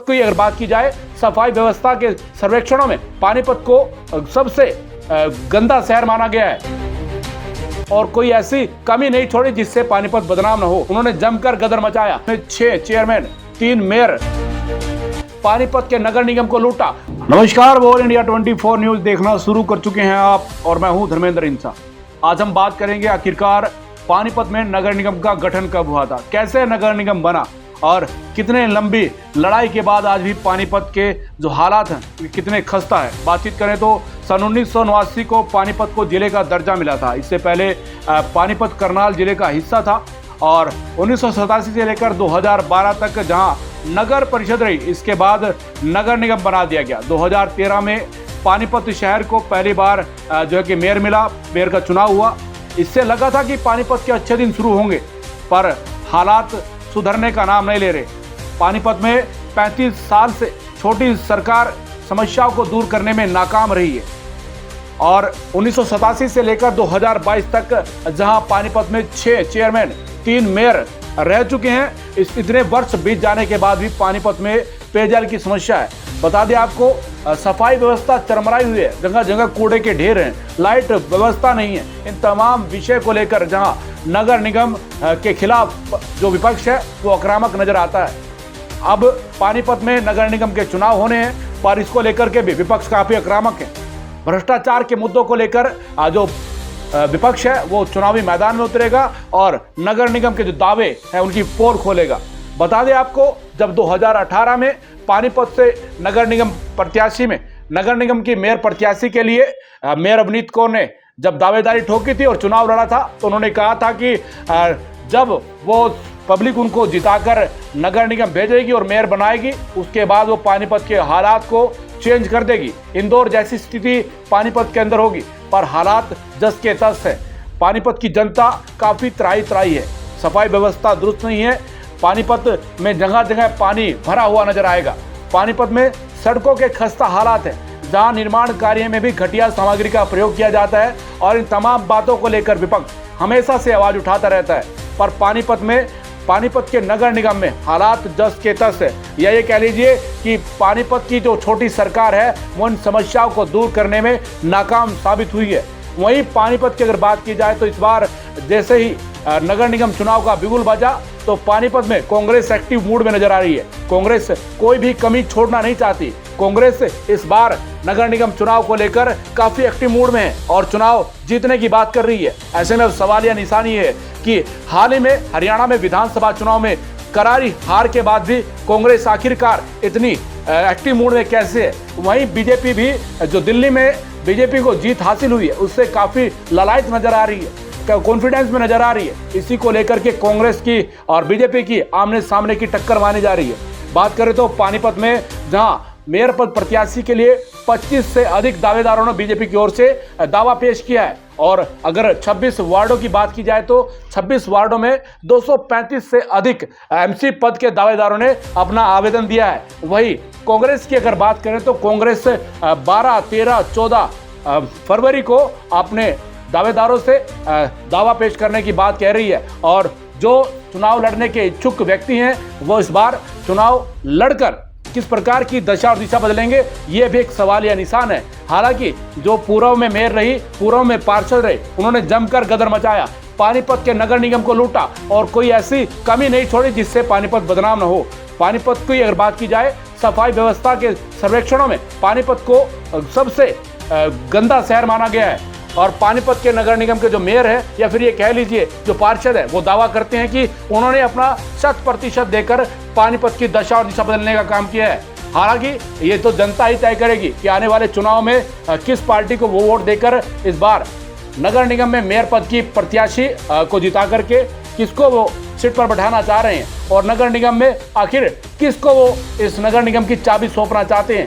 पानीपत की अगर बात की जाए, सफाई व्यवस्था के सर्वेक्षणों में पानीपत को सबसे गंदा शहर माना गया है और कोई ऐसी कमी नहीं छोड़ी जिससे पानीपत बदनाम न हो। उन्होंने जमकर गदर मचाया। 6 चेयरमैन, 3 मेयर, पानीपत के नगर निगम को लूटा। नमस्कार, ऑल इंडिया 24 न्यूज देखना शुरू कर चुके हैं आप और मैं हूं धर्मेंद्र इंसा। आज हम बात करेंगे आखिरकार पानीपत में नगर निगम का गठन कब हुआ था, कैसे नगर निगम बना और कितने लंबी लड़ाई के बाद आज भी पानीपत के जो हालात हैं कितने खस्ता है। बातचीत करें तो सन 1989 को पानीपत को जिले का दर्जा मिला था। इससे पहले पानीपत करनाल जिले का हिस्सा था और 1987 से लेकर 2012 तक जहां नगर परिषद रही, इसके बाद नगर निगम बना दिया गया। 2013 में पानीपत शहर को पहली बार जो है कि मेयर मिला, मेयर का चुनाव हुआ। इससे लगा था कि पानीपत के अच्छे दिन शुरू होंगे, पर हालात सुधरने का नाम नहीं ले रहे। पानीपत में 35 साल से छोटी सरकार समस्याओं को दूर करने में नाकाम रही है और 1987 से लेकर 2022 तक जहां पानीपत में 6 चेयरमैन, 3 मेयर रह चुके हैं, इतने वर्ष बीत जाने के बाद भी पानीपत में पेयजल की समस्या है। बता दें आपको, सफाई व्यवस्था चरमराई हुई है, जगह जगह कूड़े के ढेर हैं, लाइट व्यवस्था नहीं है। इन तमाम विषय को लेकर जहां नगर निगम के खिलाफ जो विपक्ष है वो आक्रामक नजर आता है। अब पानीपत में नगर निगम के चुनाव होने हैं, पर इसको लेकर के भी विपक्ष काफी आक्रामक है। भ्रष्टाचार के मुद्दों को लेकर जो विपक्ष है वो चुनावी मैदान में उतरेगा और नगर निगम के जो दावे हैं उनकी पोल खोलेगा। बता दें आपको, जब 2018 में पानीपत से नगर निगम प्रत्याशी में नगर निगम की मेयर प्रत्याशी के लिए मेयर अवनीत कौर ने जब दावेदारी ठोकी थी और चुनाव लड़ा था, तो उन्होंने कहा था कि जब वो पब्लिक उनको जिताकर नगर निगम भेजेगी और मेयर बनाएगी, उसके बाद वो पानीपत के हालात को चेंज कर देगी। इंदौर जैसी स्थिति पानीपत के अंदर होगी, पर हालात जस के तस है। पानीपत की जनता काफ़ी त्राही है, सफाई व्यवस्था दुरुस्त नहीं है। पानीपत में जगह जगह पानी भरा हुआ नजर आएगा। पानीपत में सड़कों के खस्ता हालात हैं, जहां निर्माण कार्य में भी घटिया सामग्री का प्रयोग किया जाता है और इन तमाम बातों को लेकर विपक्ष हमेशा से आवाज़ उठाता रहता है। पर पानीपत के नगर निगम में हालात जस के तस है, या ये कह लीजिए कि पानीपत की जो छोटी सरकार है वो इन समस्याओं को दूर करने में नाकाम साबित हुई है। वहीं पानीपत की अगर बात की जाए तो इस बार जैसे ही नगर निगम चुनाव का बिगुल बजा तो पानीपत में कांग्रेस एक्टिव मूड में नजर आ रही है। कांग्रेस कोई भी कमी छोड़ना नहीं चाहती। कांग्रेस इस बार नगर निगम चुनाव को लेकर काफी एक्टिव मूड में है और चुनाव जीतने की बात कर रही है। ऐसे में अब सवाल या निशानी है कि हाल ही में हरियाणा में विधानसभा चुनाव में करारी हार के बाद भी कांग्रेस आखिरकार इतनी एक्टिव मूड में कैसे है। वहीं बीजेपी भी, जो दिल्ली में बीजेपी को जीत हासिल हुई है, उससे काफी ललायत नजर आ रही है, कॉन्फिडेंस में नजर आ रही है। इसी को लेकर के कांग्रेस की और बीजेपी की आमने सामने की टक्कर मानी जा रही है। बात करें तो पानीपत में जहां मेयर पद प्रत्याशी के लिए 25 से अधिक दावेदारों ने बीजेपी की ओर से दावा पेश किया है और अगर 26 वार्डों की बात की जाए तो 26 वार्डों में 235 से अधिक एमसी पद के दावेदारों ने अपना आवेदन दिया है। वही कांग्रेस की अगर बात करें तो कांग्रेस 12, 13, 14 फरवरी को अपने दावेदारों से दावा पेश करने की बात कह रही है और जो चुनाव लड़ने के इच्छुक व्यक्ति हैं वो इस बार चुनाव लड़कर किस प्रकार की दशा और दिशा बदलेंगे, ये भी एक सवाल या निशान है। हालांकि जो पूर्व में मेयर रही, पूर्व में पार्षद रहे, उन्होंने जमकर गदर मचाया, पानीपत के नगर निगम को लूटा और कोई ऐसी कमी नहीं छोड़ी जिससे पानीपत बदनाम न हो। पानीपत की अगर बात की जाए, सफाई व्यवस्था के सर्वेक्षणों में पानीपत को सबसे गंदा शहर माना गया है और पानीपत के नगर निगम के जो मेयर है या फिर ये कह लीजिए जो पार्षद है, वो दावा करते हैं कि उन्होंने अपना 100% देकर पानीपत की दशा और दिशा बदलने का काम किया है। हालांकि ये तो जनता ही तय करेगी कि आने वाले चुनाव में किस पार्टी को वो वोट देकर इस बार नगर निगम में मेयर पद की प्रत्याशी को जिता करके किसको वो सीट पर बैठाना चाह रहे हैं और नगर निगम में आखिर किसको वो इस नगर निगम की चाबी सौंपना चाहते हैं।